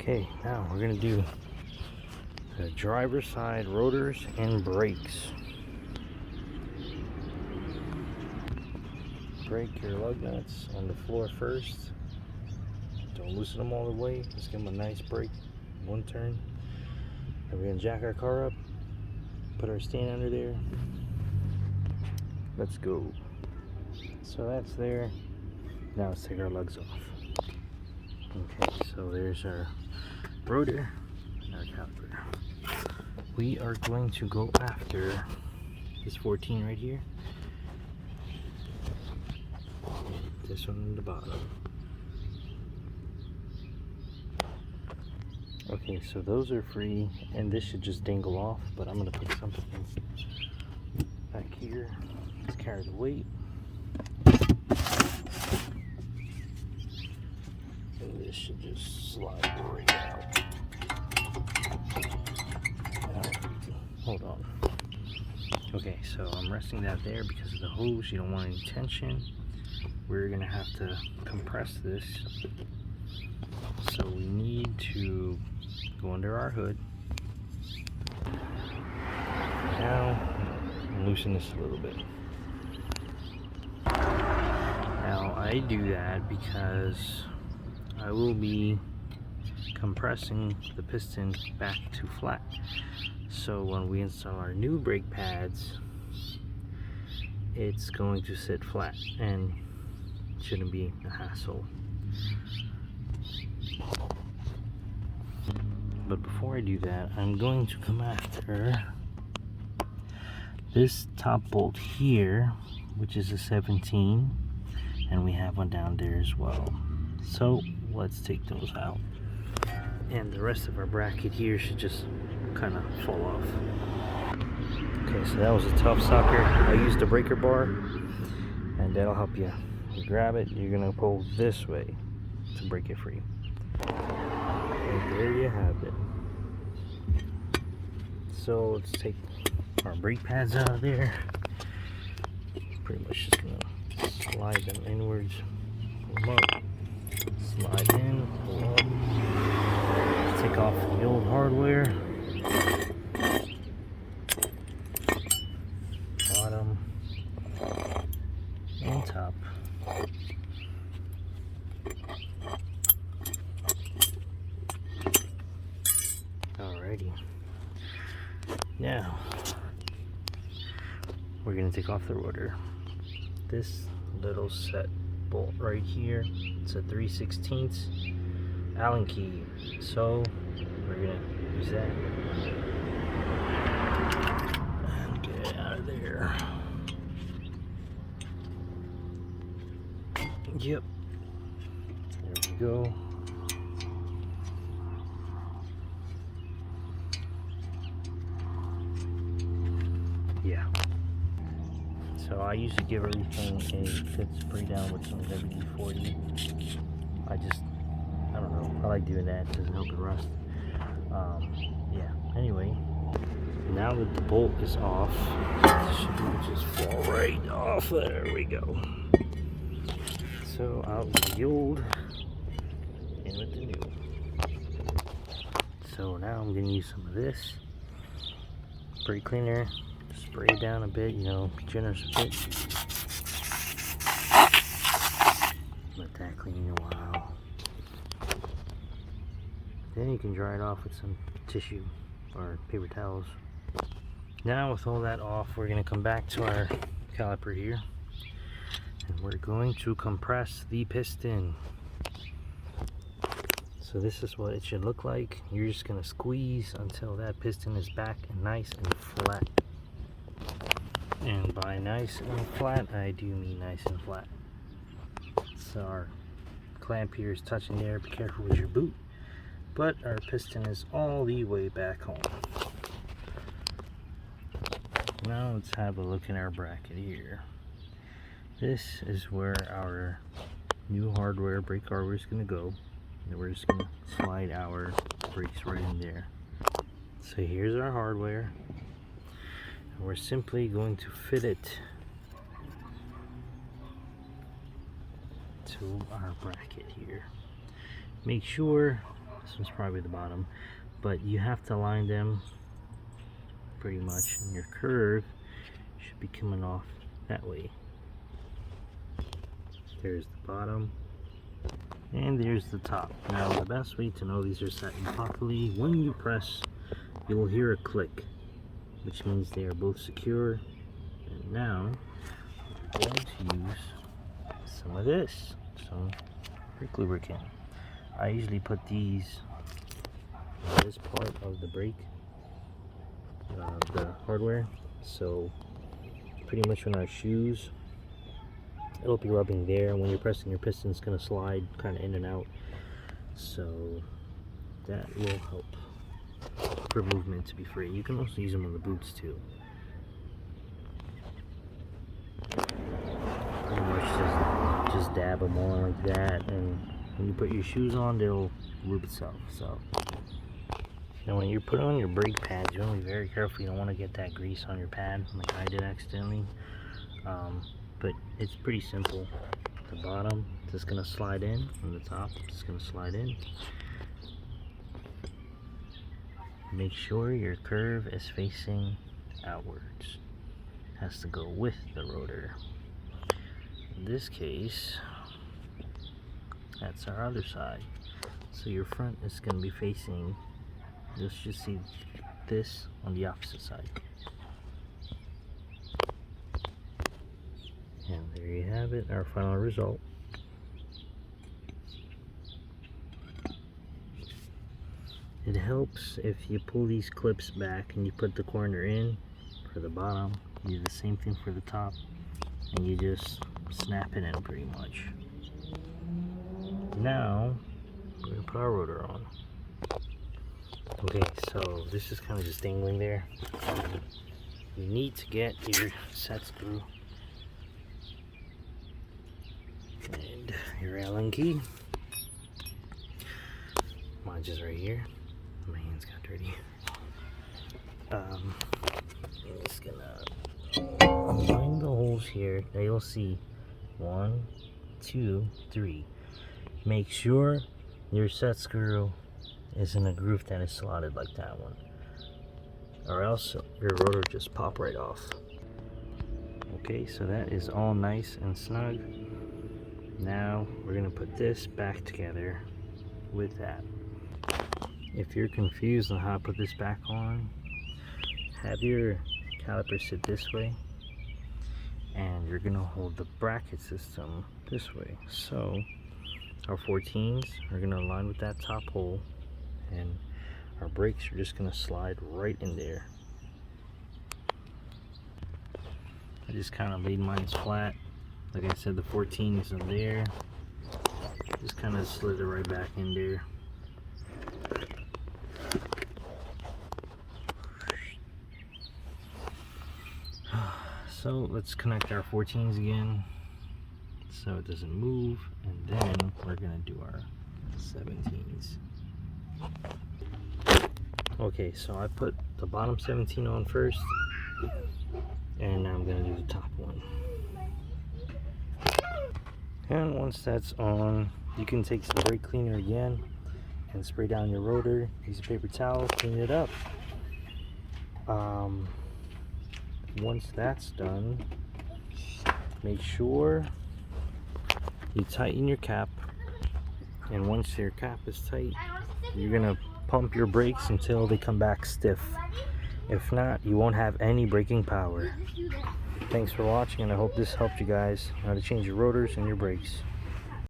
Okay, now we're gonna do the driver's side rotors and brakes. Break your lug nuts on the floor first. Don't loosen them all the way. Just give them a nice break, one turn. And we're gonna jack our car up, put our stand under there. Let's go. So that's there. Now let's take our lugs off. Okay, so there's our rotor and our caliper. We are going to go after this 14 right here. This one in the bottom. Okay, so those are free, and this should just dangle off, but I'm gonna put something back here. Let's carry the weight. And this should just slide right out. Hold on. Okay, so I'm resting that there because of the hose. You don't want any tension. We're gonna have to compress this. So we need to go under our hood. Now, loosen this a little bit. Now I do that because I will be compressing the piston back to flat. So when we install our new brake pads, it's going to sit flat and shouldn't be a hassle. But before I do that, I'm going to come after this top bolt here, which is a 17, and we have one down there as well. So let's take those out. And the rest of our bracket here should just kind of fall off. Okay, so that was a tough sucker. I used a breaker bar, and that'll help you. You grab it, you're gonna pull this way to break it free. And there you have it. So let's take our brake pads out of there. Pretty much just gonna slide them inwards, pull them up, slide in, pull up. Take off the old hardware. Bottom and top. Alrighty. Now we're gonna take off the rotor. This little set bolt right here, it's a 3/16 Allen key. So we're gonna use that and get it out of there. Yep. There we go. Yeah. So I usually give everything a fit spray down with some WD-40. I don't know. I like doing that. It doesn't help it rust. Yeah. Anyway, now that the bolt is off, it should just fall right off. There we go. So out with the old, in with the new. So now I'm gonna use some of this brake cleaner. Spray it down a bit, you know, be generous with it. Let that clean a while. Then you can dry it off with some tissue or paper towels. Now with all that off, we're going to come back to our caliper here. And we're going to compress the piston. So this is what it should look like. You're just going to squeeze until that piston is back and nice and flat. And by nice and flat, I do mean nice and flat. So our clamp here is touching there. Be careful with your boot. But our piston is all the way back home. Now let's have a look in our bracket here. This is where our new hardware, brake hardware, is going to go. And we're just going to slide our brakes right in there. So here's our hardware. And we're simply going to fit it to our bracket here. Make sure This one's probably the bottom, but you have to line them pretty much, and your curve should be coming off that way. There's the bottom, and there's the top. Now the best way to know these are set properly, when you press, you'll hear a click, which means they are both secure. And now I'm going to use some of this, some brake lubricant. I usually put these on this part of the brake, the hardware, so pretty much on our shoes it'll be rubbing there, and when you're pressing your piston it's going to slide kind of in and out, so that will help for movement to be free. You can also use them on the boots too. Pretty much just dab them on like that, and when you put your shoes on they'll lube itself. So now when you put on your brake pads, you want to be very careful. You don't want to get that grease on your pad like I did accidentally. But it's pretty simple. The bottom is just going to slide in, and the top is just going to slide in. Make sure your curve is facing outwards. It has to go with the rotor. In this case, that's our other side. So your front is going to be facing, you'll just see this on the opposite side. And there you have it, our final result. It helps if you pull these clips back and you put the corner in for the bottom. You do the same thing for the top, and you just snap it in pretty much. Now we're going to put our rotor on. Okay, so this is kind of just dangling there. You need to get your set screw and your Allen key. Mine's just right here. My hands got dirty. I'm just gonna find the holes here. Now you'll see 1, 2, 3. Make sure your set screw is in a groove that is slotted like that one, or else your rotor just pop right off. Okay, so that is all nice and snug. Now we're gonna put this back together with that. If you're confused on how to put this back on, have your caliper sit this way, and you're gonna hold the bracket system this way. So our 14s are gonna align with that top hole, and our brakes are just gonna slide right in there. I just kind of laid mine flat. Like I said, the 14s are there. Just kind of slid it right back in there. So let's connect our 14s again so it doesn't move, and then we're gonna do our 17s. Okay, so I put the bottom 17 on first, and now I'm gonna do the top one. And once that's on, you can take the brake cleaner again and spray down your rotor. Use a paper towel, clean it up. Once that's done, make sure you tighten your cap, and once your cap is tight, you're gonna pump your brakes until they come back stiff. If not, you won't have any braking power. Thanks for watching, and I hope this helped you guys how to change your rotors and your brakes.